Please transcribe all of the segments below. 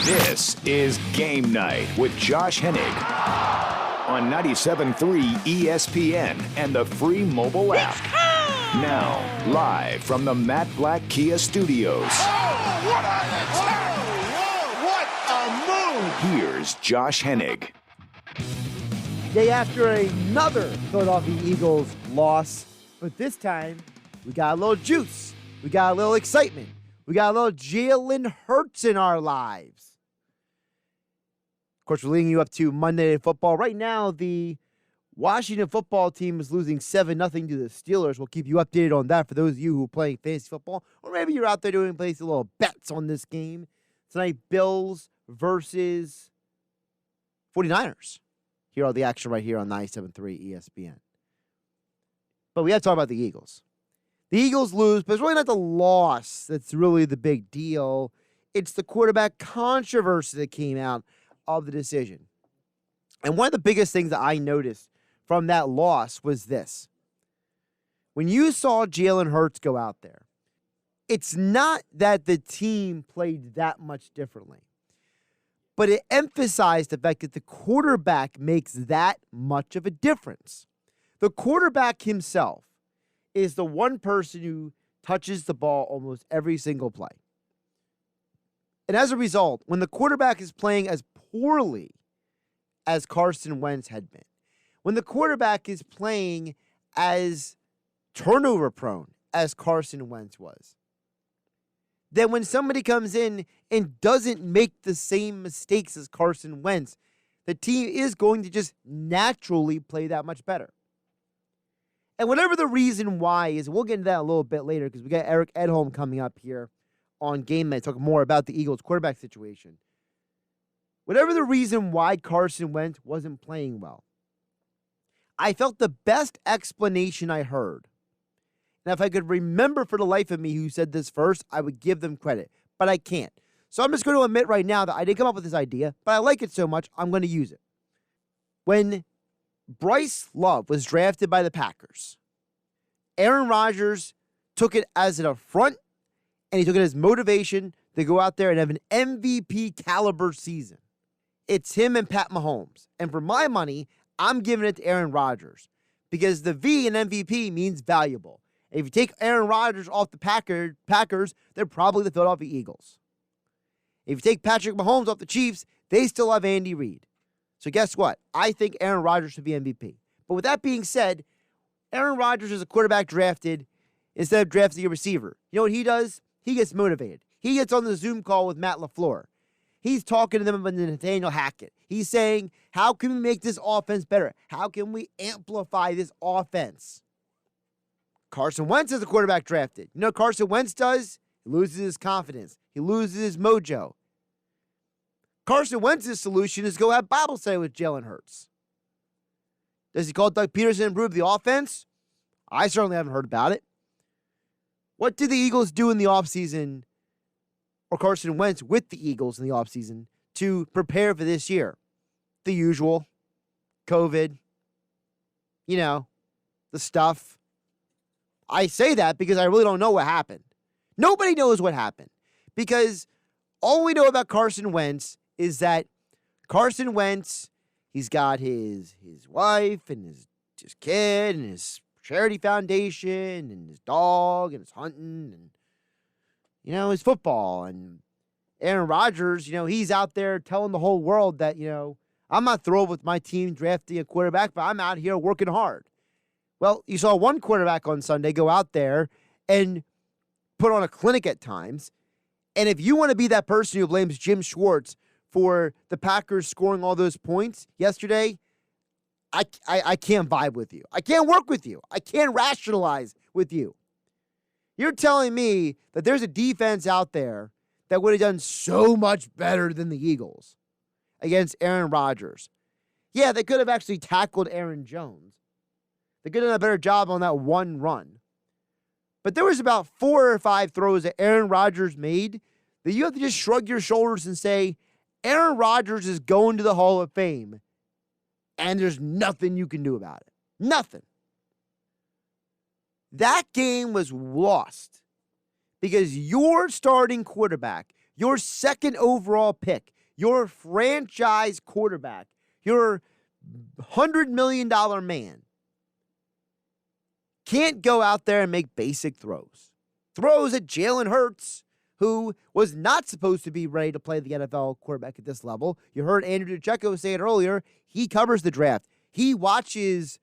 This is Game Night with Josh Hennig on 97.3 ESPN and the free mobile app. Now, live from the Matt Black Kia Studios. Oh, what an attack! What a move! Here's Josh Hennig. Day after another Philadelphia Eagles loss, but this time we got a little juice. We got a little excitement. We got a little Jalen Hurts in our lives. Of course, we're leading you up to Monday Night Football. Right now, the Washington football team is losing 7-0 to the Steelers. We'll keep you updated on that for those of you who are playing fantasy football. Or maybe you're out there placing little bets on this game. Tonight, Bills versus 49ers. Here are the action right here on 97.3 ESPN. But we have to talk about the Eagles. The Eagles lose, but it's really not the loss that's really the big deal. It's the quarterback controversy that came out of the decision. And one of the biggest things that I noticed from that loss was this. When you saw Jalen Hurts go out there, it's not that the team played that much differently, but it emphasized the fact that the quarterback makes that much of a difference. The quarterback himself is the one person who touches the ball almost every single play. And as a result, when the quarterback is playing as poorly as Carson Wentz had been, when the quarterback is playing as turnover prone as Carson Wentz was, then when somebody comes in and doesn't make the same mistakes as Carson Wentz, the team is going to just naturally play that much better. And whatever the reason why is, we'll get into that a little bit later because we got Eric Edholm coming up here on Game Night, talking more about the Eagles quarterback situation. Whatever the reason why Carson Wentz wasn't playing well, I felt the best explanation I heard. And if I could remember for the life of me who said this first, I would give them credit. But I can't. So I'm just going to admit right now that I didn't come up with this idea, but I like it so much, I'm going to use it. When Bryce Love was drafted by the Packers, Aaron Rodgers took it as an affront, and he took it as motivation to go out there and have an MVP caliber season. It's him and Pat Mahomes. And for my money, I'm giving it to Aaron Rodgers because the V in MVP means valuable. And if you take Aaron Rodgers off the Packers, they're probably the Philadelphia Eagles. If you take Patrick Mahomes off the Chiefs, they still have Andy Reid. So guess what? I think Aaron Rodgers should be MVP. But with that being said, Aaron Rodgers is a quarterback drafted instead of drafting a receiver. You know what he does? He gets motivated. He gets on the Zoom call with Matt LaFleur. He's talking to them about Nathaniel Hackett. He's saying, how can we make this offense better? How can we amplify this offense? Carson Wentz is a quarterback drafted. You know what Carson Wentz does? He loses his confidence. He loses his mojo. Carson Wentz's solution is go have Bible study with Jalen Hurts. Does he call Doug Pederson to improve the offense? I certainly haven't heard about it. What did the Eagles do in the offseason, or Carson Wentz with the Eagles in the offseason, to prepare for this year? The usual. COVID. The stuff. I say that because I really don't know what happened. Nobody knows what happened. Because all we know about Carson Wentz is that Carson Wentz, he's got his wife and his kid and his charity foundation and his dog and his hunting and, his football. And Aaron Rodgers, he's out there telling the whole world that, I'm not thrilled with my team drafting a quarterback, but I'm out here working hard. Well, you saw one quarterback on Sunday go out there and put on a clinic at times. And if you want to be that person who blames Jim Schwartz for the Packers scoring all those points yesterday, I can't vibe with you. I can't work with you. I can't rationalize with you. You're telling me that there's a defense out there that would have done so much better than the Eagles against Aaron Rodgers. Yeah, they could have actually tackled Aaron Jones. They could have done a better job on that one run. But there was about 4 or 5 throws that Aaron Rodgers made that you have to just shrug your shoulders and say, Aaron Rodgers is going to the Hall of Fame, and there's nothing you can do about it. Nothing. That game was lost because your starting quarterback, your second overall pick, your franchise quarterback, your $100 million man, can't go out there and make basic throws. Throws at Jalen Hurts, who was not supposed to be ready to play the NFL quarterback at this level. You heard Andrew DeCecco say it earlier. He covers the draft. He watches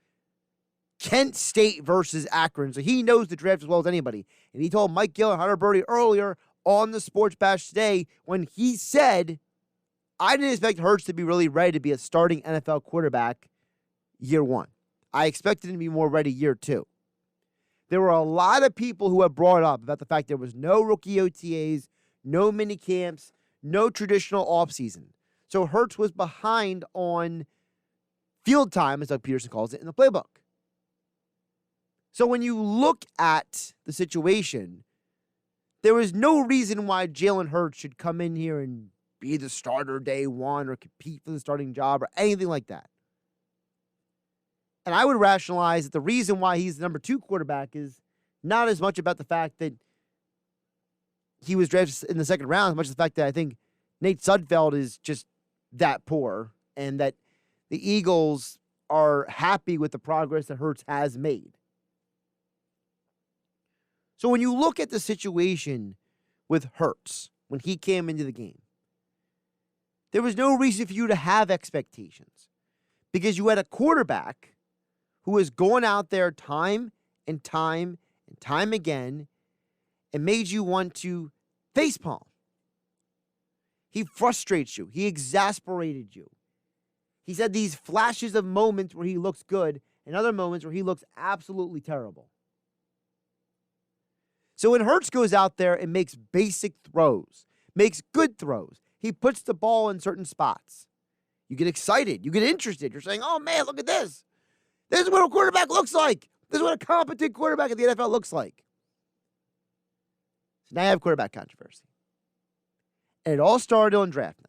Kent State versus Akron, so he knows the draft as well as anybody. And he told Mike Gill and Hunter Birdie earlier on the Sports Bash today when he said, I didn't expect Hurts to be really ready to be a starting NFL quarterback year one. I expected him to be more ready year two. There were a lot of people who have brought up about the fact there was no rookie OTAs, no mini camps, no traditional offseason. So Hurts was behind on field time, as Doug Pederson calls it, in the playbook. So when you look at the situation, there was no reason why Jalen Hurts should come in here and be the starter day one or compete for the starting job or anything like that. And I would rationalize that the reason why he's the number 2 quarterback is not as much about the fact that he was drafted in the second round, as much as the fact that I think Nate Sudfeld is just that poor and that the Eagles are happy with the progress that Hurts has made. So when you look at the situation with Hurts, when he came into the game, there was no reason for you to have expectations because you had a quarterback who has gone out there time and time and time again and made you want to facepalm. He frustrates you. He exasperated you. He's had these flashes of moments where he looks good and other moments where he looks absolutely terrible. So when Hurts goes out there and makes basic throws, makes good throws, he puts the ball in certain spots. You get excited. You get interested. You're saying, oh, man, look at this. This is what a quarterback looks like. This is what a competent quarterback in the NFL looks like. So now you have quarterback controversy. And it all started on draft night.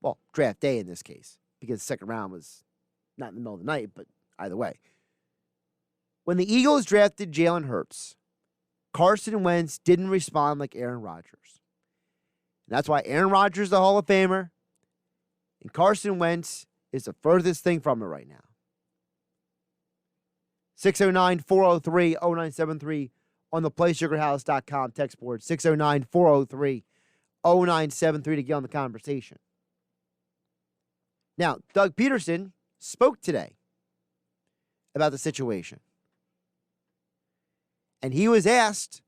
Well, draft day in this case, because the second round was not in the middle of the night, but either way. When the Eagles drafted Jalen Hurts, Carson Wentz didn't respond like Aaron Rodgers. And that's why Aaron Rodgers is the Hall of Famer, and Carson Wentz is the furthest thing from it right now. 609-403-0973 on the PlaySugarHouse.com text board. 609-403-0973 to get on the conversation. Now, Doug Pederson spoke today about the situation. And he was asked,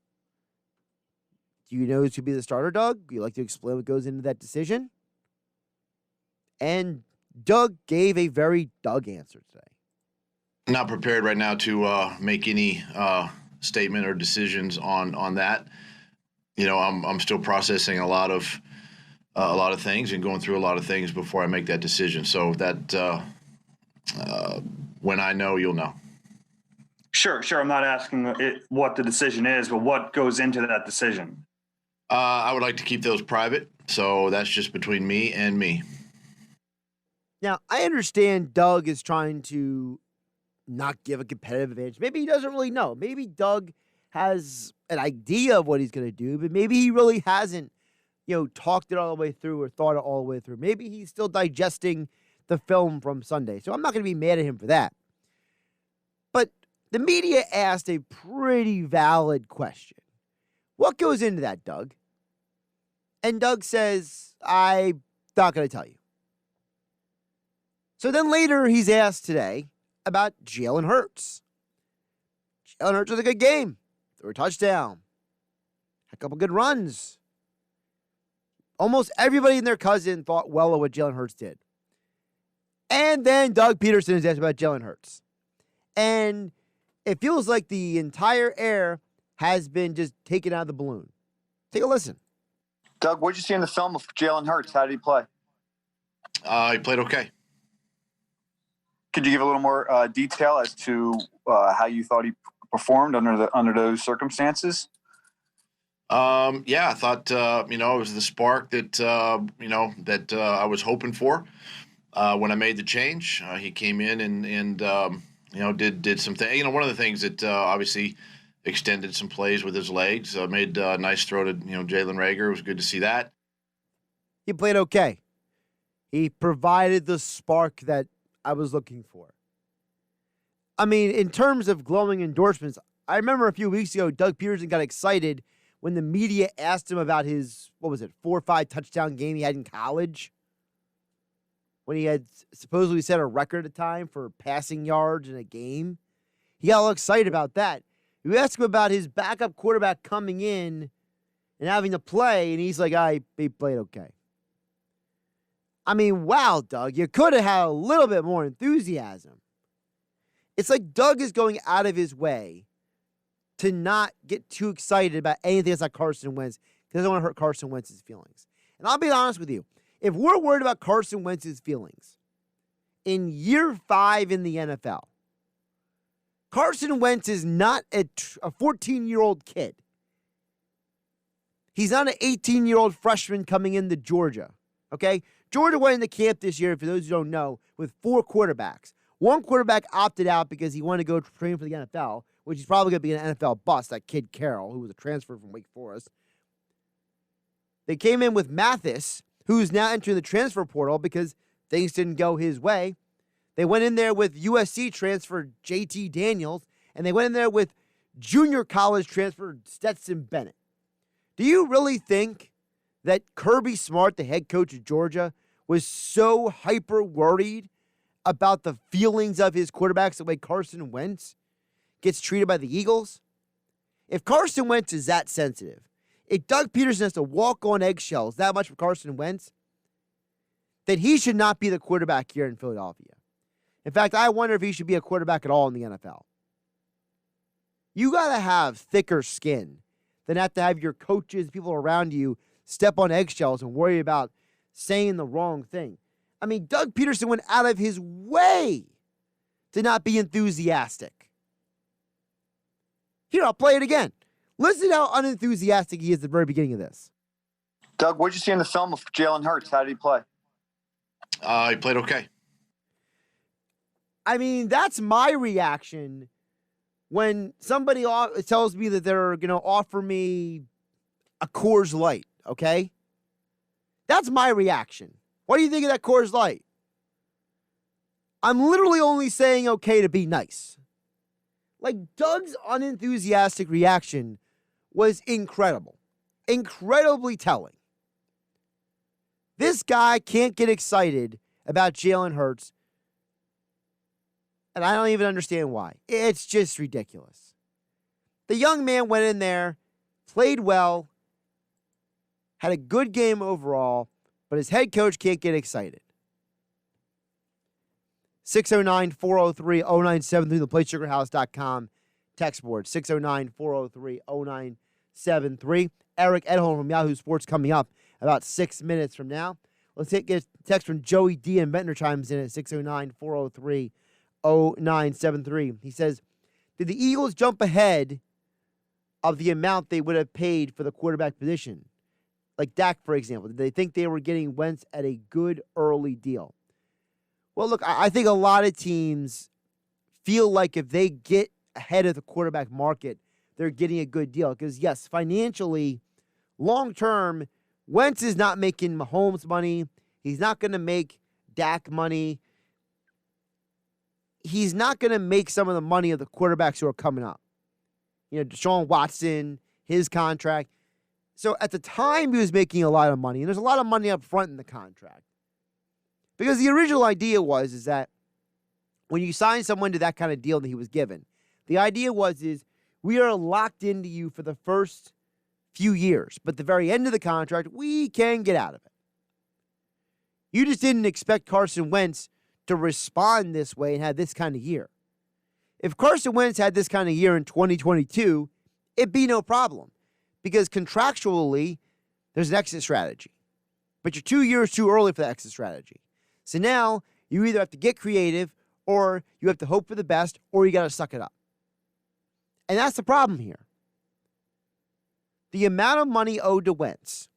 do you know who should be the starter, Doug? Would you like to explain what goes into that decision? And Doug gave a very Doug answer today. Not prepared right now to make any statement or decisions on that. You know, I'm still processing a lot of things and going through a lot of things before I make that decision. So that when I know, you'll know. Sure. I'm not asking what the decision is, but what goes into that decision? I would like to keep those private, so that's just between me and me. Now, I understand Doug is trying to not give a competitive advantage. Maybe he doesn't really know. Maybe Doug has an idea of what he's going to do, but maybe he really hasn't, talked it all the way through or thought it all the way through. Maybe he's still digesting the film from Sunday. So I'm not going to be mad at him for that. But the media asked a pretty valid question. What goes into that, Doug? And Doug says, I'm not going to tell you. So then later he's asked today about Jalen Hurts. Jalen Hurts had a good game. Threw a touchdown. Had a couple good runs. Almost everybody and their cousin thought well of what Jalen Hurts did. And then Doug Pederson is asked about Jalen Hurts. And it feels like the entire air has been just taken out of the balloon. Take a listen. Doug, what did you see in the film of Jalen Hurts? How did he play? He played okay. Could you give a little more detail as to how you thought he performed under those circumstances? Yeah, I thought it was the spark that I was hoping for when I made the change. He came in and did some things. One of the things that obviously extended some plays with his legs. Made a nice throw to Jalen Reagor. It was good to see that. He played okay. He provided the spark that I was looking for. I mean, in terms of glowing endorsements, I remember a few weeks ago, Doug Pederson got excited when the media asked him about his, 4 or 5 touchdown game he had in college. When he had supposedly set a record at the time for passing yards in a game. He got all excited about that. You ask him about his backup quarterback coming in and having to play, and he's like, he played okay. I mean, wow, Doug, you could have had a little bit more enthusiasm. It's like Doug is going out of his way to not get too excited about anything that's like Carson Wentz because he doesn't want to hurt Carson Wentz's feelings. And I'll be honest with you. If we're worried about Carson Wentz's feelings in year 5 in the NFL, Carson Wentz is not a 14-year-old kid. He's not an 18-year-old freshman coming into Georgia, okay? Georgia went into camp this year, for those who don't know, with 4 quarterbacks. One quarterback opted out because he wanted to go train for the NFL, which is probably going to be an NFL bust, that kid Carroll, who was a transfer from Wake Forest. They came in with Mathis, who's now entering the transfer portal because things didn't go his way. They went in there with USC transfer JT Daniels, and they went in there with junior college transfer Stetson Bennett. Do you really think that Kirby Smart, the head coach of Georgia, was so hyper worried about the feelings of his quarterbacks the way Carson Wentz gets treated by the Eagles? If Carson Wentz is that sensitive, if Doug Pederson has to walk on eggshells that much for Carson Wentz, then he should not be the quarterback here in Philadelphia. In fact, I wonder if he should be a quarterback at all in the NFL. You got to have thicker skin than have to have your coaches, people around you, step on eggshells and worry about saying the wrong thing. I mean, Doug Pederson went out of his way to not be enthusiastic. Here, I'll play it again. Listen how unenthusiastic he is at the very beginning of this. Doug, what did you see in the film of Jalen Hurts? How did he play? He played okay. I mean, that's my reaction when somebody tells me that they're going to offer me a Coors Light, okay? That's my reaction. What do you think of that Coors Light? I'm literally only saying okay to be nice. Like, Doug's unenthusiastic reaction was incredible. Incredibly telling. This guy can't get excited about Jalen Hurts, and I don't even understand why. It's just ridiculous. The young man went in there, played well, had a good game overall, but his head coach can't get excited. 609-403-0973, theplaysugarhouse.com text board. 609-403-0973. Eric Edholm from Yahoo Sports coming up about 6 minutes from now. Let's get a text from Joey D. and Ventnor chimes in at 609-403-0973. He says, did the Eagles jump ahead of the amount they would have paid for the quarterback position? Like Dak, for example. Did they think they were getting Wentz at a good early deal? Well, look, I think a lot of teams feel like if they get ahead of the quarterback market, they're getting a good deal. Because, yes, financially, long-term, Wentz is not making Mahomes money. He's not going to make Dak money. He's not going to make some of the money of the quarterbacks who are coming up. You know, Deshaun Watson, his contract. So at the time, he was making a lot of money. And there's a lot of money up front in the contract. Because the original idea is that when you sign someone to that kind of deal that he was given, the idea is we are locked into you for the first few years. But at the very end of the contract, we can get out of it. You just didn't expect Carson Wentz to respond this way and have this kind of year. If Carson Wentz had this kind of year in 2022, it'd be no problem. Because contractually, there's an exit strategy. But you're 2 years too early for the exit strategy. So now you either have to get creative or you have to hope for the best or you got to suck it up. And that's the problem here. The amount of money owed to Wentz,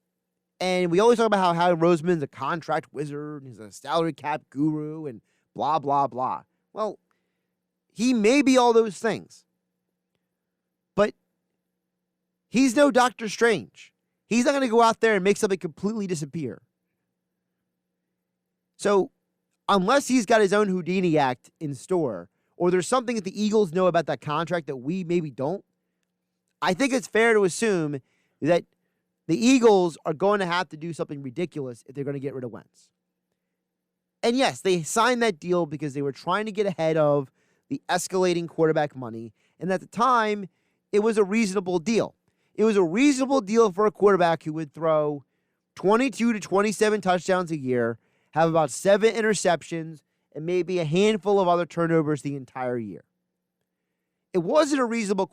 and we always talk about how Howie Roseman's a contract wizard, he's a salary cap guru, and blah, blah, blah. Well, he may be all those things. But he's no Doctor Strange. He's not going to go out there and make something completely disappear. So unless he's got his own Houdini act in store, or there's something that the Eagles know about that contract that we maybe don't, I think it's fair to assume that the Eagles are going to have to do something ridiculous if they're going to get rid of Wentz. And yes, they signed that deal because they were trying to get ahead of the escalating quarterback money. And at the time, it was a reasonable deal. It was a reasonable deal for a quarterback who would throw 22 to 27 touchdowns a year, have about 7 interceptions, and maybe a handful of other turnovers the entire year. It wasn't a reasonable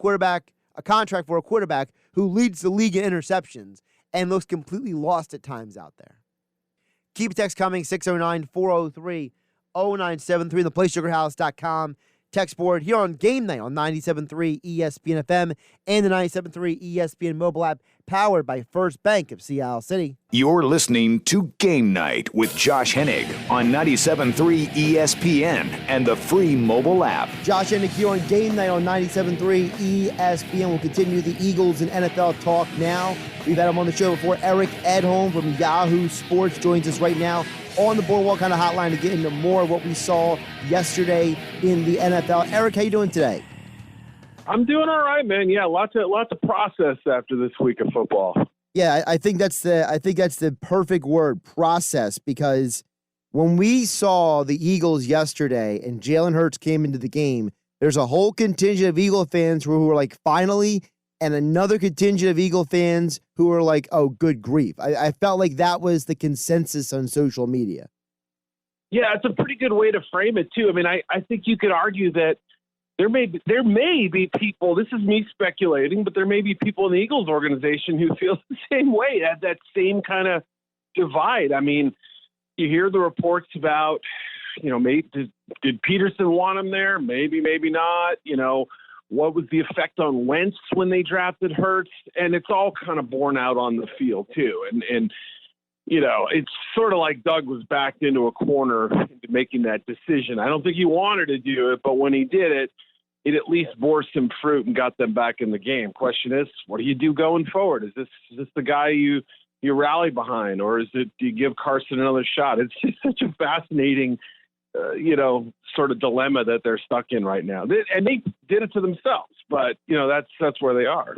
contract for a quarterback who leads the league in interceptions and looks completely lost at times out there. Keep text coming, 609-403-0973, theplacesugarhouse.com. Text board here on Game Night on 97.3 ESPN FM and the 97.3 ESPN mobile app, powered by First Bank of Seattle City. You're listening to Game Night with Josh Hennig on 97.3 ESPN and the free mobile app. Josh Hennig here on Game Night on 97.3 ESPN. We'll continue the Eagles and NFL talk now. We've had him on the show before. Eric Edholm from Yahoo Sports joins us right now on the Boardwalk kind of hotline to get into more of what we saw yesterday in the NFL. Eric, how you doing today? I'm doing all right, man. Yeah, lots of process after this week of football. Yeah, I think that's the perfect word, process, because when we saw the Eagles yesterday and Jalen Hurts came into the game, there's a whole contingent of Eagle fans who were like, finally, and another contingent of Eagle fans who were like, oh, good grief. I felt like that was the consensus on social media. Yeah, it's a pretty good way to frame it, too. I mean, I think you could argue that there may be people, this is me speculating, but there may be people in the Eagles organization who feel the same way, at that same kind of divide. I mean, you hear the reports about, did Pederson want him there? Maybe, maybe not. What was the effect on Wentz when they drafted Hurts? And it's all kind of borne out on the field, too. And it's sort of like Doug was backed into a corner into making that decision. I don't think he wanted to do it, but when he did it, it at least bore some fruit and got them back in the game. Question is, what do you do going forward? Is this the guy you rally behind, or do you give Carson another shot? It's just such a fascinating sort of dilemma that they're stuck in right now. And they did it to themselves, but that's where they are.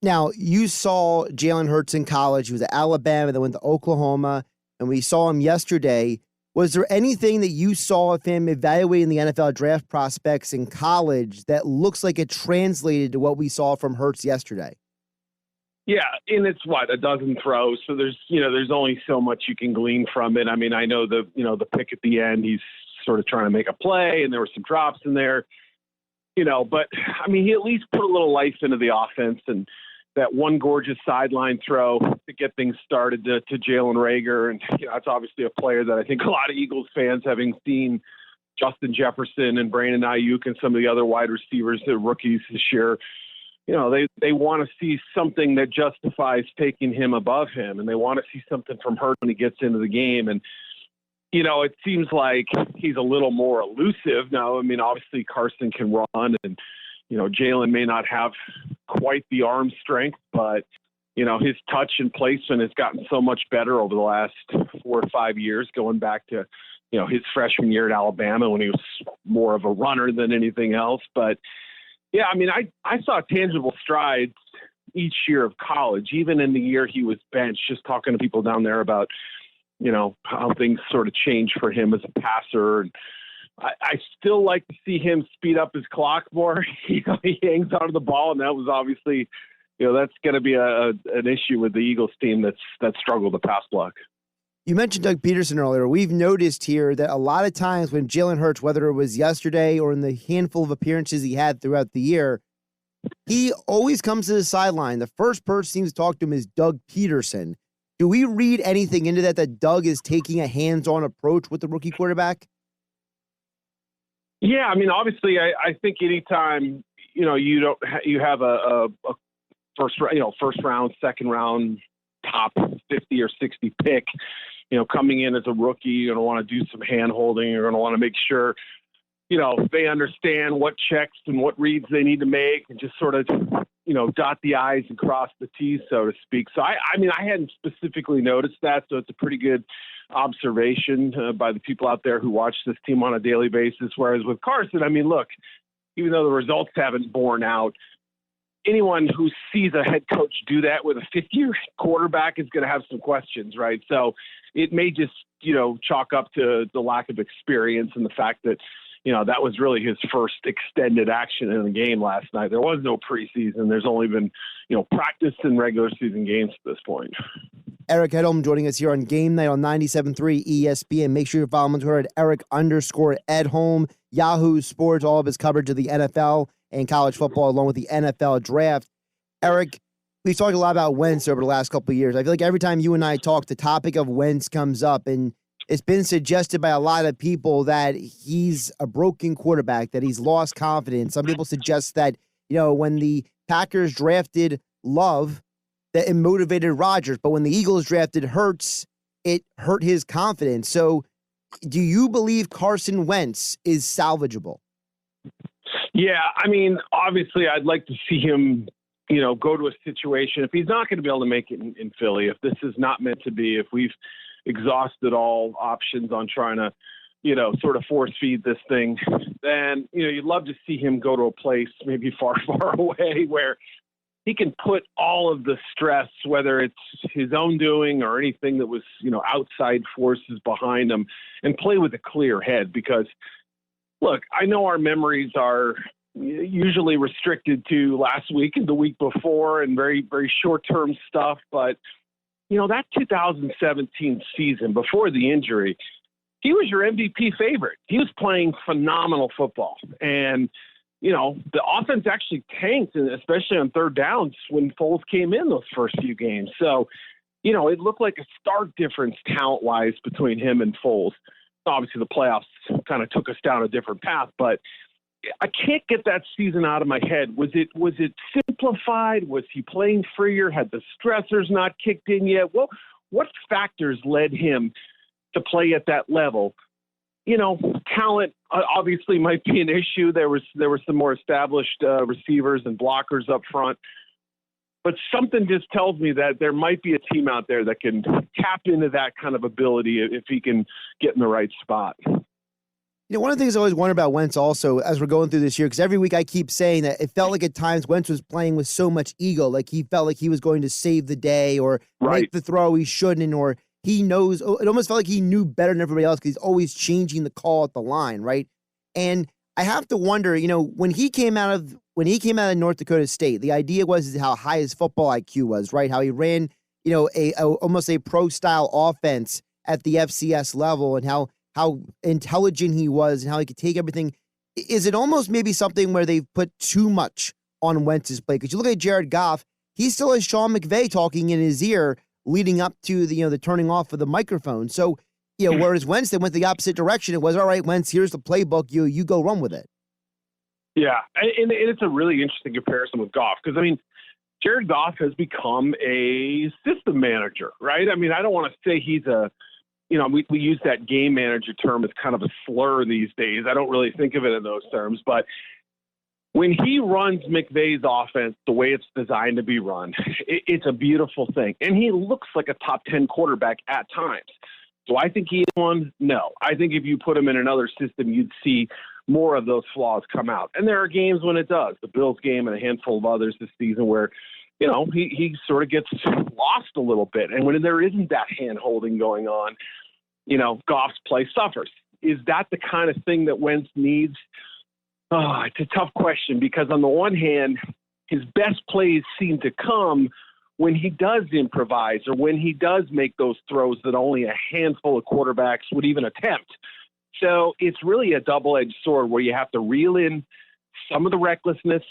Now, you saw Jalen Hurts in college. He was at Alabama, then went to Oklahoma, and we saw him yesterday. Was there anything that you saw of him evaluating the NFL draft prospects in college that looks like it translated to what we saw from Hurts yesterday? Yeah, and it's a dozen throws. So there's only so much you can glean from it. I mean, I know the pick at the end, he's sort of trying to make a play, and there were some drops in there, but I mean, he at least put a little life into the offense, and that one gorgeous sideline throw to get things started to Jalen Reagor. And it's obviously a player that I think a lot of Eagles fans, having seen Justin Jefferson and Brandon Ayuk and some of the other wide receivers, the rookies this year, they want to see something that justifies taking him above him, and they want to see something from Hurts when he gets into the game. And, it seems like he's a little more elusive now. I mean, obviously Carson can run, and, Jalen may not have quite the arm strength, but, his touch and placement has gotten so much better over the last 4 or 5 years, going back to, his freshman year at Alabama when he was more of a runner than anything else. But, yeah, I mean, I saw tangible strides each year of college, even in the year he was benched, just talking to people down there about, how things sort of changed for him as a passer. And I still like to see him speed up his clock more. He hangs onto the ball, and that was obviously, that's going to be an issue with the Eagles team that's struggled to pass block. You mentioned Doug Pederson earlier. We've noticed here that a lot of times when Jalen Hurts, whether it was yesterday or in the handful of appearances he had throughout the year, he always comes to the sideline. The first person seems to talk to him is Doug Pederson. Do we read anything into that Doug is taking a hands-on approach with the rookie quarterback? Yeah, I mean, obviously, I think anytime you have a first round, second round, top 50 or 60 pick, coming in as a rookie, you're going to want to do some hand holding. You're going to want to make sure, they understand what checks and what reads they need to make, and just sort of dot the I's and cross the T's, so to speak. So, I mean, I hadn't specifically noticed that, so it's a pretty good observation by the people out there who watch this team on a daily basis. Whereas with Carson, I mean, look, even though the results haven't borne out, anyone who sees a head coach do that with a fifth-year quarterback is going to have some questions, right? So it may just, chalk up to the lack of experience and the fact that, that was really his first extended action in the game last night. There was no preseason. There's only been, practice and regular season games at this point. Eric Edholm joining us here on Game Night on 97.3 ESPN. Make sure you follow him on Twitter at Eric_Edholm. Yahoo Sports, all of his coverage of the NFL and college football, along with the NFL draft. Eric, we've talked a lot about Wentz over the last couple of years. I feel like every time you and I talk, the topic of Wentz comes up, and it's been suggested by a lot of people that he's a broken quarterback, that he's lost confidence. Some people suggest that, when the Packers drafted Love, that it motivated Rodgers, but when the Eagles drafted Hurts, it hurt his confidence. So do you believe Carson Wentz is salvageable? Yeah, I mean, obviously I'd like to see him, go to a situation. If he's not going to be able to make it in Philly, if this is not meant to be, if we've exhausted all options on trying to, sort of force feed this thing, then, you'd love to see him go to a place maybe far, far away where he can put all of the stress, whether it's his own doing or anything that was, outside forces behind him, and play with a clear head. Because, look, I know our memories are usually restricted to last week and the week before and very, very short-term stuff. But, that 2017 season before the injury, he was your MVP favorite. He was playing phenomenal football. And, the offense actually tanked, especially on third downs when Foles came in those first few games. So, it looked like a stark difference talent-wise between him and Foles. Obviously, the playoffs kind of took us down a different path, but I can't get that season out of my head. Was it simplified? Was he playing freer? Had the stressors not kicked in yet? Well, what factors led him to play at that level? Talent obviously might be an issue. There were some more established receivers and blockers up front. But something just tells me that there might be a team out there that can tap into that kind of ability if he can get in the right spot. One of the things I always wonder about Wentz also as we're going through this year, because every week I keep saying that it felt like at times Wentz was playing with so much ego, like he felt like he was going to save the day or make the throw he shouldn't, or he knows. It almost felt like he knew better than everybody else because he's always changing the call at the line, right? And I have to wonder, when he came out of North Dakota State, the idea was how high his football IQ was, right? How he ran, almost a pro style offense at the FCS level, and how intelligent he was and how he could take everything. Is it almost maybe something where they've put too much on Wentz's plate? Because you look at Jared Goff, he still has Sean McVay talking in his ear leading up to the turning off of the microphone. So, whereas Wentz went the opposite direction. It was, all right, Wentz, here's the playbook. You go run with it. Yeah, and it's a really interesting comparison with Goff because, Jared Goff has become a system manager, right? I don't want to say he's a we use that game manager term as kind of a slur these days. I don't really think of it in those terms. But when he runs McVay's offense the way it's designed to be run, it's a beautiful thing. And he looks like a top 10 quarterback at times. Do I think he is one? No. I think if you put him in another system, you'd see more of those flaws come out. And there are games when it does. The Bills game and a handful of others this season where, he sort of gets lost a little bit. And when there isn't that hand-holding going on, Goff's play suffers. Is that the kind of thing that Wentz needs? Oh, it's a tough question because on the one hand, his best plays seem to come when he does improvise or when he does make those throws that only a handful of quarterbacks would even attempt. So it's really a double-edged sword where you have to reel in some of the recklessness,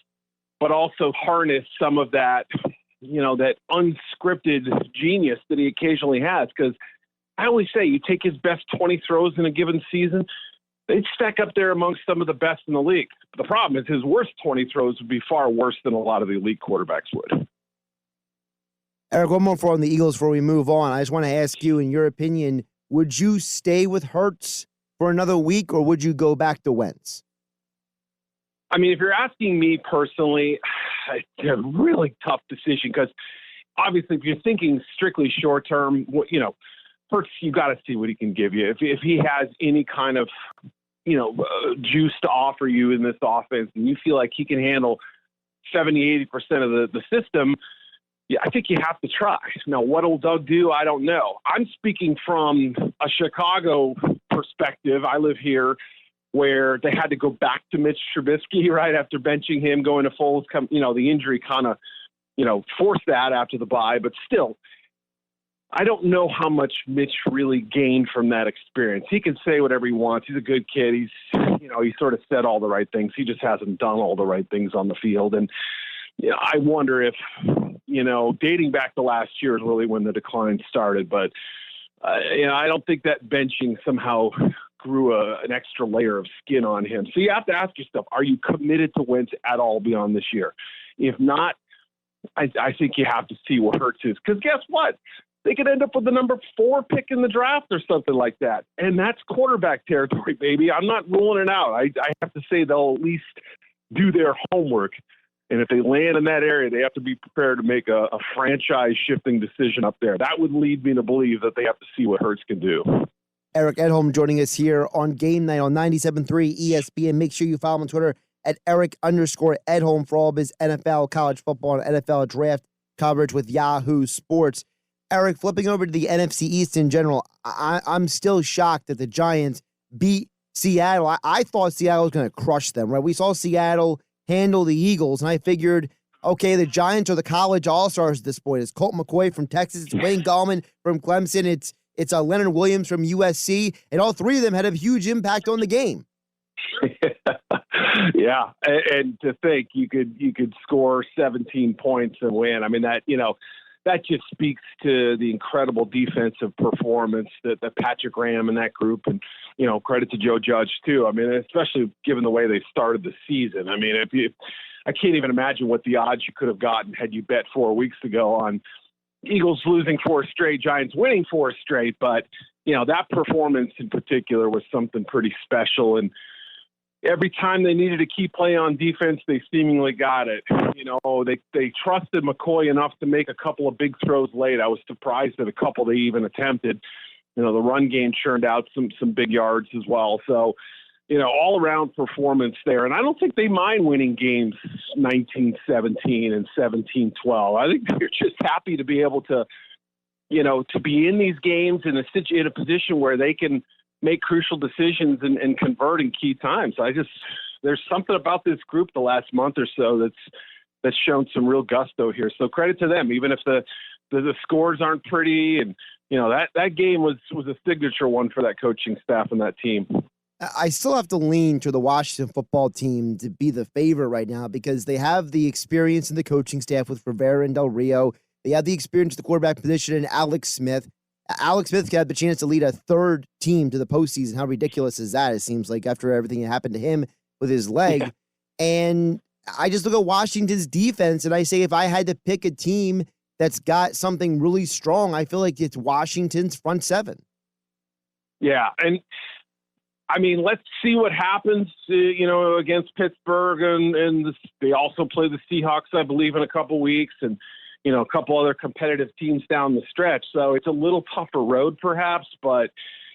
but also harness some of that, that unscripted genius that he occasionally has. Because I always say you take his best 20 throws in a given season, they'd stack up there amongst some of the best in the league. The problem is his worst 20 throws would be far worse than a lot of the elite quarterbacks would. Eric, one more on the Eagles before we move on. I just want to ask you, in your opinion, would you stay with Hurts for another week or would you go back to Wentz? If you're asking me personally, it's a really tough decision because obviously if you're thinking strictly short term, first you got to see what he can give you. If he has any kind of, juice to offer you in this offense and you feel like he can handle 70, 80% of the system, yeah, I think you have to try. Now, what'll Doug do? I don't know. I'm speaking from a Chicago perspective. I live here where they had to go back to Mitch Trubisky right after benching him, going to Foles. The injury kind of, forced that after the bye. But still, I don't know how much Mitch really gained from that experience. He can say whatever he wants. He's a good kid. He sort of said all the right things. He just hasn't done all the right things on the field. And I wonder if, dating back to last year is really when the decline started. But, I don't think that benching somehow grew an extra layer of skin on him. So you have to ask yourself, are you committed to Wentz at all beyond this year? If not, I think you have to see what Hurts is. Because guess what? They could end up with the number 4 pick in the draft or something like that. And that's quarterback territory, baby. I'm not ruling it out. I have to say they'll at least do their homework. And if they land in that area, they have to be prepared to make a franchise-shifting decision up there. That would lead me to believe that they have to see what Hurts can do. Eric Edholm joining us here on Game Night on 97.3 ESPN. Make sure you follow him on Twitter at Eric_Edholm for all of his NFL, college football, and NFL draft coverage with Yahoo Sports. Eric, flipping over to the NFC East in general, I'm still shocked that the Giants beat Seattle. I thought Seattle was going to crush them, right? We saw Seattle handle the Eagles, and I figured, okay, the Giants are the college all-stars at this point. It's Colt McCoy from Texas. It's Wayne Gallman from Clemson. It's Leonard Williams from USC, and all three of them had a huge impact on the game. Yeah, and to think you could score 17 points and win. I mean, that just speaks to the incredible defensive performance that Patrick Graham and that group, and credit to Joe Judge too. I mean, especially given the way they started the season. I mean, I can't even imagine what the odds you could have gotten had you bet 4 weeks ago on Eagles losing 4 straight, Giants winning 4 straight. But that performance in particular was something pretty special. And every time they needed to keep playing on defense, they seemingly got it. They trusted McCoy enough to make a couple of big throws late. I was surprised at a couple they even attempted. The run game churned out some big yards as well. So, all around performance there. And I don't think they mind winning games 19-17 and 17-12. I think they're just happy to be able to, to be in these games in a position where they can make crucial decisions and convert in key times. There's something about this group the last month or so that's shown some real gusto here. So credit to them, even if the scores aren't pretty. And, that game was a signature one for that coaching staff and that team. I still have to lean to the Washington football team to be the favorite right now because they have the experience in the coaching staff with Rivera and Del Rio. They have the experience at the quarterback position in Alex Smith. Alex Smith had the chance to lead a third team to the postseason. How ridiculous is that? It seems like after everything that happened to him with his leg. Yeah. And I just look at Washington's defense and I say if I had to pick a team that's got something really strong, I feel like it's Washington's front seven. Yeah, and I mean, let's see what happens, against Pittsburgh, and they also play the Seahawks, I believe, in a couple weeks, and a couple other competitive teams down the stretch. So it's a little tougher road, perhaps, but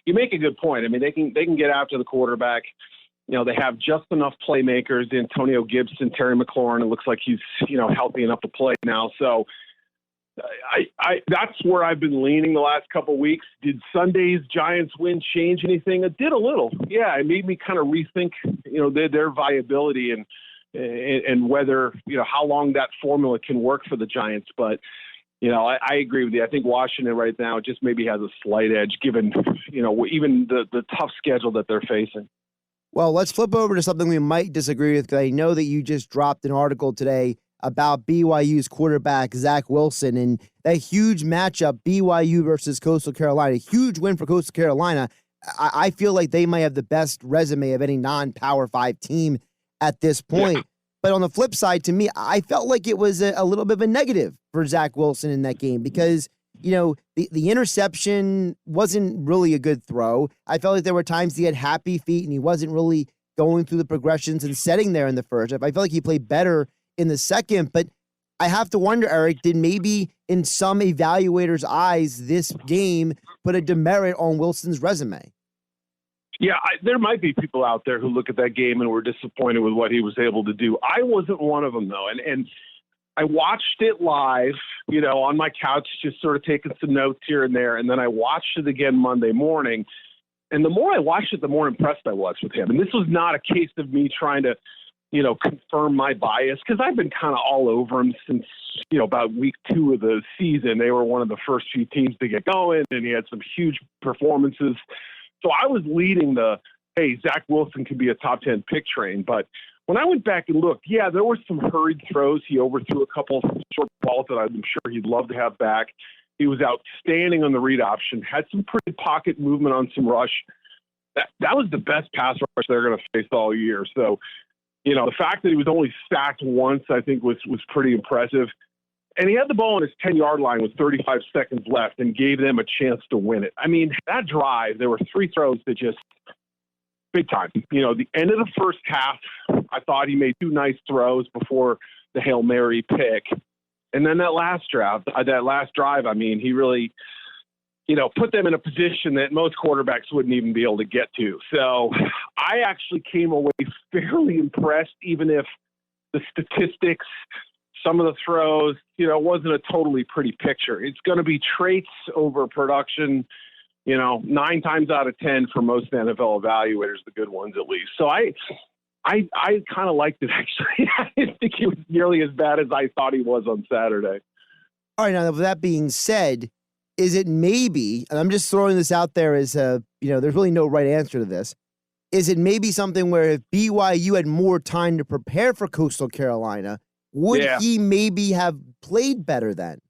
you make a good point. I mean, they can get after the quarterback. They have just enough playmakers: Antonio Gibson, Terry McLaurin. It looks like he's healthy enough to play now. So that's where I've been leaning the last couple of weeks. Did Sunday's Giants win change anything? It did a little. Yeah, it made me kind of rethink, their viability and whether, how long that formula can work for the Giants. But, I agree with you. I think Washington right now just maybe has a slight edge given, even the tough schedule that they're facing. Well, let's flip over to something we might disagree with, because I know that you just dropped an article today about BYU's quarterback, Zach Wilson, and that huge matchup, BYU versus Coastal Carolina. Huge win for Coastal Carolina. I feel like they might have the best resume of any non-Power 5 team at this point. Yeah. But on the flip side, to me, I felt like it was a little bit of a negative for Zach Wilson in that game because, the interception wasn't really a good throw. I felt like there were times he had happy feet and he wasn't really going through the progressions and setting there in the first half. I felt like he played better in the second. But I have to wonder, Eric, did maybe in some evaluators' eyes this game put a demerit on Wilson's resume? Yeah, there might be people out there who look at that game and were disappointed with what he was able to do. I wasn't one of them, though. And I watched it live, on my couch, just sort of taking some notes here and there. And then I watched it again Monday morning. And the more I watched it, the more impressed I was with him. And this was not a case of me trying to, confirm my bias, because I've been kind of all over him since, about week 2 of the season. They were one of the first few teams to get going, and he had some huge performances. So I was leading hey, Zach Wilson could be a top 10 pick train. But when I went back and looked, yeah, there were some hurried throws. He overthrew a couple short balls that I'm sure he'd love to have back. He was outstanding on the read option, had some pretty pocket movement on some rush. That was the best pass rush they're going to face all year. So, the fact that he was only sacked once, I think was pretty impressive. And he had the ball on his 10-yard line with 35 seconds left and gave them a chance to win it. I mean, that drive, there were 3 throws that just big time. The end of the first half, I thought he made 2 nice throws before the Hail Mary pick. And then that last drive, I mean, he really, put them in a position that most quarterbacks wouldn't even be able to get to. So I actually came away fairly impressed, even if the statistics, some of the throws, wasn't a totally pretty picture. It's going to be traits over production, 9 times out of 10 for most NFL evaluators, the good ones at least. So I kind of liked it, actually. I didn't think he was nearly as bad as I thought he was on Saturday. All right, now with that being said, is it maybe, and I'm just throwing this out there as there's really no right answer to this, is it maybe something where if BYU had more time to prepare for Coastal Carolina, would he maybe have played better then?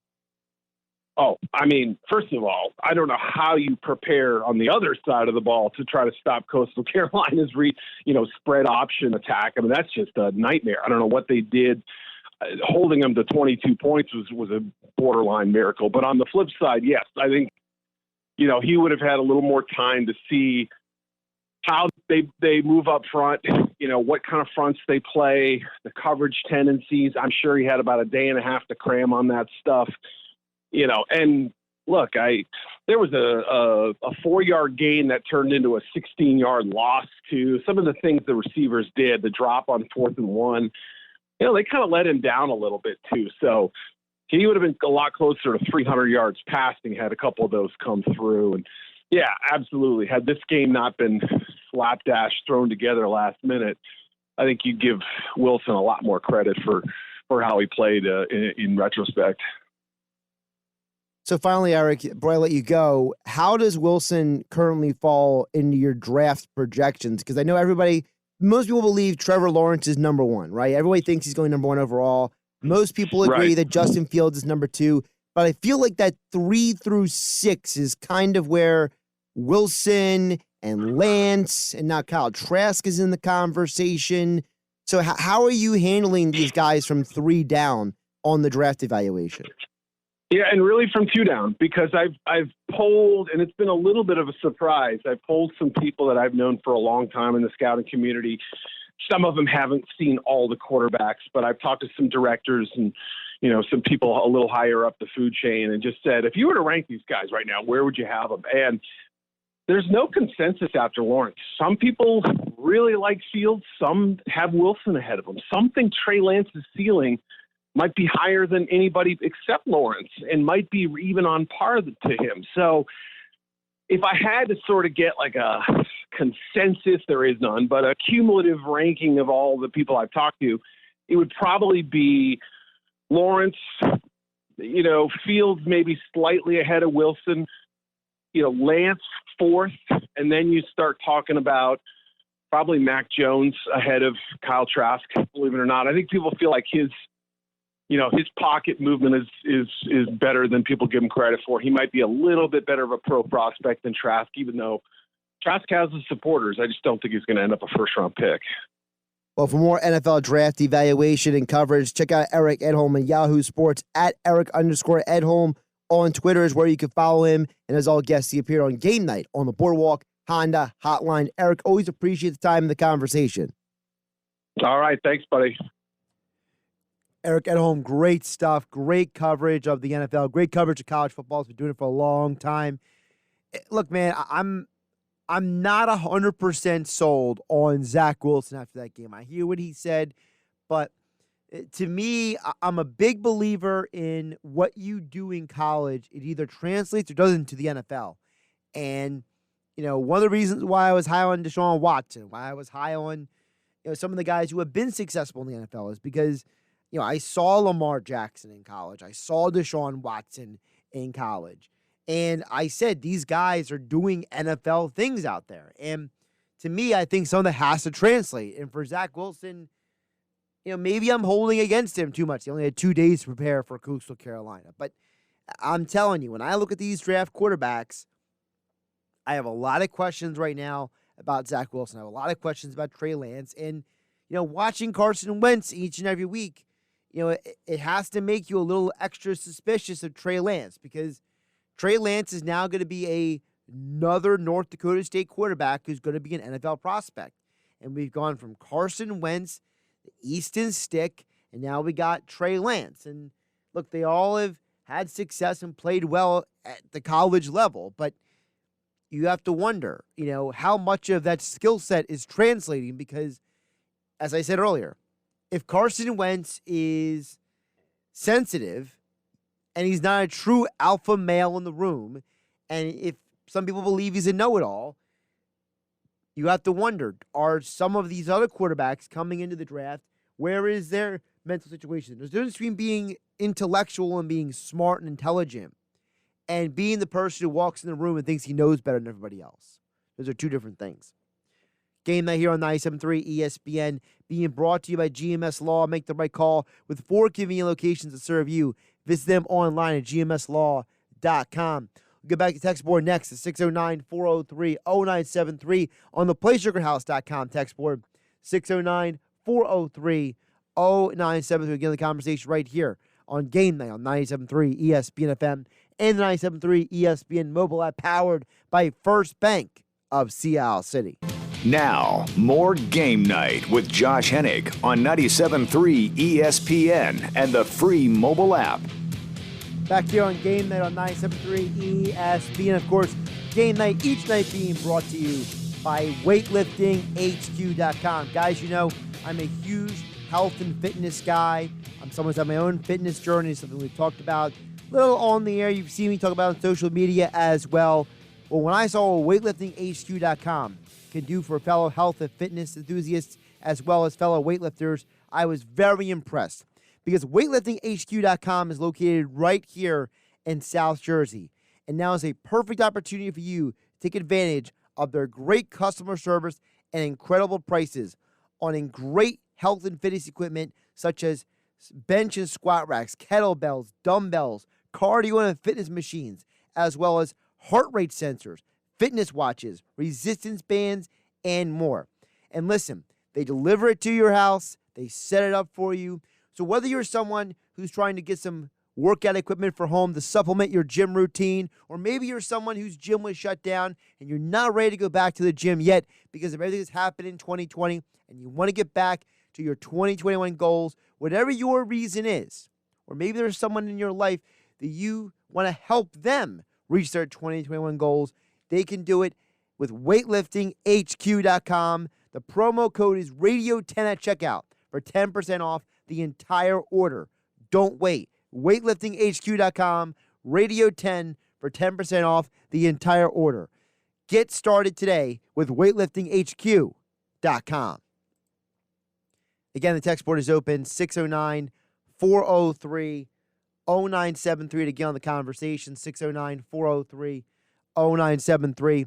Oh, I mean, first of all, I don't know how you prepare on the other side of the ball to try to stop Coastal Carolina's spread option attack. I mean, that's just a nightmare. I don't know what they did. Holding them to 22 points was a borderline miracle. But on the flip side, yes, I think, he would have had a little more time to see how they move up front, what kind of fronts they play, the coverage tendencies. I'm sure he had about a day and a half to cram on that stuff. And look, there was a 4-yard gain that turned into a 16-yard loss to some of the things the receivers did, the drop on 4th and 1. They kind of let him down a little bit too. So he would have been a lot closer to 300 yards passing had a couple of those come through. And yeah, absolutely. Had this game not been slapdash thrown together last minute, I think you'd give Wilson a lot more credit for how he played in retrospect. So finally, Eric, before I let you go, how does Wilson currently fall into your draft projections? Because I know most people believe Trevor Lawrence is number 1, right? Everybody thinks he's going number 1 overall. Most people agree that Justin Fields is number 2. But I feel like that 3 through 6 is kind of where Wilson and Lance and now Kyle Trask is in the conversation. So how are you handling these guys from 3 down on the draft evaluation? Yeah, and really from 2 down, because I've polled, and it's been a little bit of a surprise. I've polled some people that I've known for a long time in the scouting community. Some of them haven't seen all the quarterbacks, but I've talked to some directors and, some people a little higher up the food chain and just said, if you were to rank these guys right now, where would you have them? And there's no consensus after Lawrence. Some people really like Fields. Some have Wilson ahead of him. Some think Trey Lance's ceiling might be higher than anybody except Lawrence and might be even on par to him. So if I had to sort of get like a consensus, there is none, but a cumulative ranking of all the people I've talked to, it would probably be Lawrence, Fields maybe slightly ahead of Wilson, Lance 4th, and then you start talking about probably Mac Jones ahead of Kyle Trask, believe it or not. I think people feel like his pocket movement is better than people give him credit for. He might be a little bit better of a pro prospect than Trask, even though Trask has the supporters. I just don't think he's going to end up a first-round pick. Well, for more NFL draft evaluation and coverage, check out Eric Edholm and Yahoo Sports at Eric_Edholm on Twitter is where you can follow him. And as all guests, he appeared on Game Night on the Boardwalk Honda Hotline. Eric, always appreciate the time and the conversation. All right. Thanks, buddy. Eric Edholm, great stuff, great coverage of the NFL, great coverage of college football. He's been doing it for a long time. Look, man, I'm not 100% sold on Zach Wilson after that game. I hear what he said, but to me, I'm a big believer in what you do in college. It either translates or doesn't to the NFL. And, one of the reasons why I was high on Deshaun Watson, why I was high on some of the guys who have been successful in the NFL is because, I saw Lamar Jackson in college. I saw Deshaun Watson in college. And I said, these guys are doing NFL things out there. And to me, I think some of that has to translate. And for Zach Wilson, maybe I'm holding against him too much. He only had 2 days to prepare for Coastal Carolina. But I'm telling you, when I look at these draft quarterbacks, I have a lot of questions right now about Zach Wilson. I have a lot of questions about Trey Lance. And, watching Carson Wentz each and every week, it has to make you a little extra suspicious of Trey Lance because Trey Lance is now going to be another North Dakota State quarterback who's going to be an NFL prospect. And we've gone from Carson Wentz, the Easton Stick, and now we got Trey Lance. And look, they all have had success and played well at the college level, but you have to wonder, how much of that skill set is translating because, as I said earlier, if Carson Wentz is sensitive and he's not a true alpha male in the room, and if some people believe he's a know-it-all, you have to wonder, are some of these other quarterbacks coming into the draft, where is their mental situation? There's a difference between being intellectual and being smart and intelligent and being the person who walks in the room and thinks he knows better than everybody else. Those are two different things. Game Night here on 97.3 ESPN, being brought to you by GMS Law. Make the right call with 4 convenient locations to serve you. Visit them online at gmslaw.com. We'll get back to text board next at 609-403-0973 on the PlaySugarHouse.com text board, 609-403-0973. Again, the conversation right here on Game Night on 97.3 ESPN FM and the 97.3 ESPN mobile app powered by First Bank of Sea City. Now, more Game Night with Josh Hennig on 97.3 ESPN and the free mobile app. Back here on Game Night on 97.3 ESPN. Of course, Game Night each night being brought to you by weightliftinghq.com. Guys, I'm a huge health and fitness guy. I'm someone who's on my own fitness journey, something we've talked about a little on the air. You've seen me talk about on social media as well. Well, when I saw what weightliftinghq.com can do for fellow health and fitness enthusiasts as well as fellow weightlifters, I was very impressed because weightliftinghq.com is located right here in South Jersey. And now is a perfect opportunity for you to take advantage of their great customer service and incredible prices on great health and fitness equipment such as bench and squat racks, kettlebells, dumbbells, cardio and fitness machines, as well as heart rate sensors, fitness watches, resistance bands, and more. And listen, they deliver it to your house. They set it up for you. So whether you're someone who's trying to get some workout equipment for home to supplement your gym routine, or maybe you're someone whose gym was shut down and you're not ready to go back to the gym yet because of everything that's happened in 2020 and you want to get back to your 2021 goals, whatever your reason is, or maybe there's someone in your life that you want to help them reach their 2021 goals, they can do it with weightliftinghq.com. The promo code is radio10 at checkout for 10% off the entire order. Don't wait. weightliftinghq.com, radio10 for 10% off the entire order. Get started today with weightliftinghq.com. Again, the text board is open, 609-403-0973 to get on the conversation, 609-403-0973.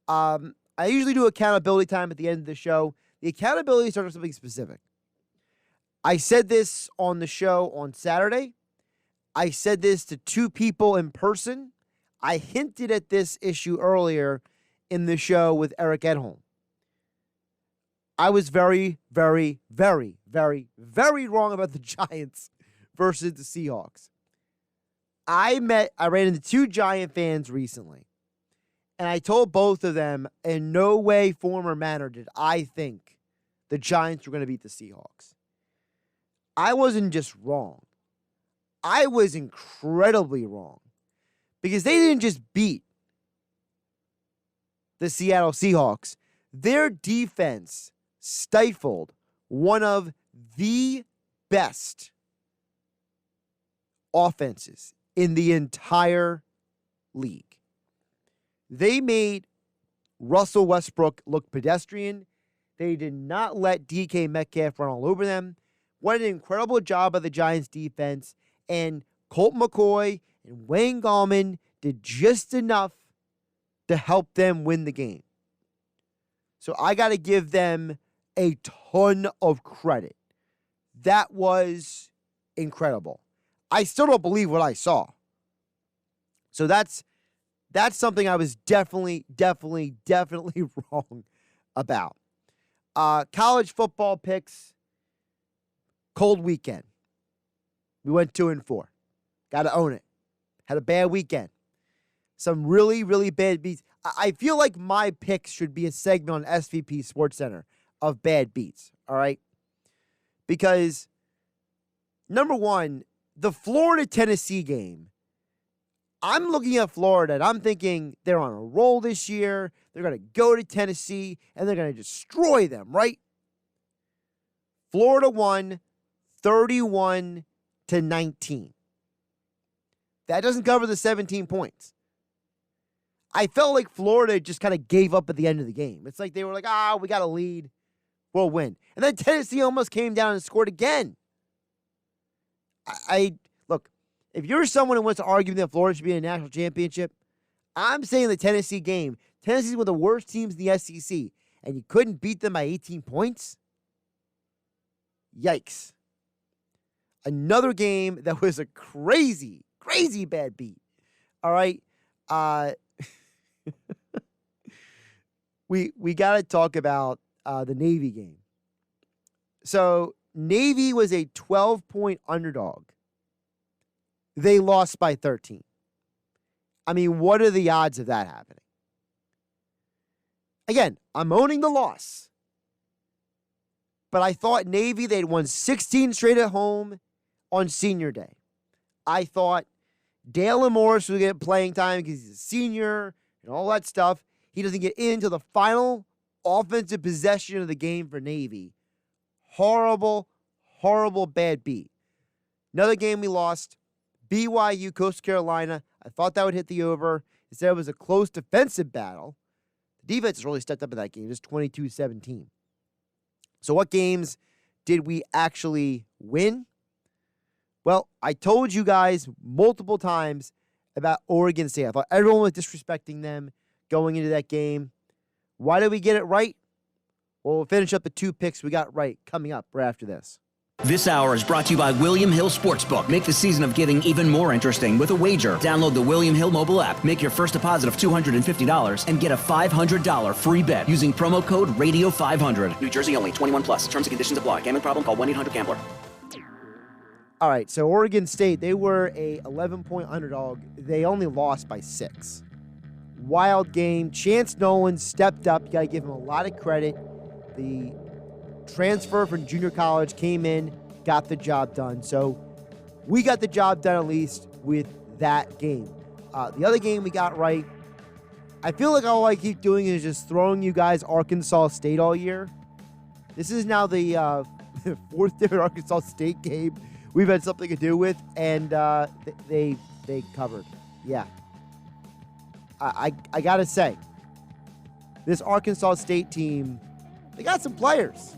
I usually do accountability time at the end of the show. The accountability starts with something specific. I said this on the show on Saturday. I said this to 2 people in person. I hinted at this issue earlier in the show with Eric Edholm. I was very, very, very, very, very wrong about the Giants versus the Seahawks. I ran into 2 Giant fans recently, and I told both of them in no way, form, or manner did I think the Giants were going to beat the Seahawks. I wasn't just wrong. I was incredibly wrong. Because they didn't just beat the Seattle Seahawks. Their defense stifled one of the best offenses in the entire league. They made Russell Westbrook look pedestrian. They did not let DK Metcalf run all over them. What an incredible job by the Giants defense. And Colt McCoy and Wayne Gallman did just enough to help them win the game. So I got to give them a ton of credit. That was incredible. I still don't believe what I saw. So that's something I was definitely wrong about. College football picks, cold weekend. We went 2-4. Got to own it. Had a bad weekend. Some really, really bad beats. I feel like my picks should be a segment on SVP SportsCenter of bad beats, all right? Because, number one, the Florida-Tennessee game, I'm looking at Florida and I'm thinking they're on a roll this year. They're going to go to Tennessee and they're going to destroy them, right? Florida won 31-19. That doesn't cover the 17 points. I felt like Florida just kind of gave up at the end of the game. It's like they were like, we got a lead. We'll win. And then Tennessee almost came down and scored again. Look, if you're someone who wants to argue that Florida should be in a national championship, I'm saying the Tennessee game. Tennessee's one of the worst teams in the SEC, and you couldn't beat them by 18 points? Yikes. Another game that was a crazy bad beat. All right. We got to talk about the Navy game. So Navy was a 12-point underdog. They lost by 13. I mean, what are the odds of that happening? Again, I'm owning the loss. But I thought Navy, they'd won 16 straight at home on senior day. I thought Dalen Morris would get playing time because he's a senior and all that stuff. He doesn't get into the final offensive possession of the game for Navy. Horrible bad beat. Another game we lost. BYU, Coastal Carolina. I thought that would hit the over. Instead, it was a close defensive battle. The defense has really stepped up in that game. It's 22-17. So what games did we actually win? Well, I told you guys multiple times about Oregon State. I thought everyone was disrespecting them going into that game. Why did we get it right? Well, we'll finish up the two picks we got right coming up right after this. This hour is brought to you by William Hill Sportsbook. Make the season of giving even more interesting with a wager. Download the William Hill mobile app, make your first deposit of $250, and get a $500 free bet using promo code Radio500. New Jersey only, 21 plus. Terms and conditions apply. Gambling problem? Call 1-800-GAMBLER. All right, so Oregon State, they were a 11-point underdog. They only lost by 6. Wild game. Chance Nolan stepped up. You got to give him a lot of credit. The transfer from junior college came in, got the job done. So we got the job done at least with that game. The other game we got right, I feel like all I keep doing is just throwing you guys Arkansas State all year. This is now the fourth different Arkansas State game we've had something to do with, and they covered. Yeah. I got to say, this Arkansas State team, they got some players.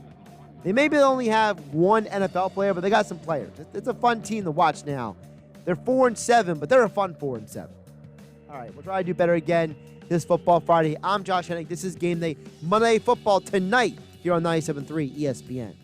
They maybe only have one NFL player, but they got some players. It's a fun team to watch now. They're 4-7, but they're a fun 4-7. All right, we'll try to do better again this Football Friday. I'm Josh Hennig. This is Game Day Monday Football tonight here on 97.3 ESPN.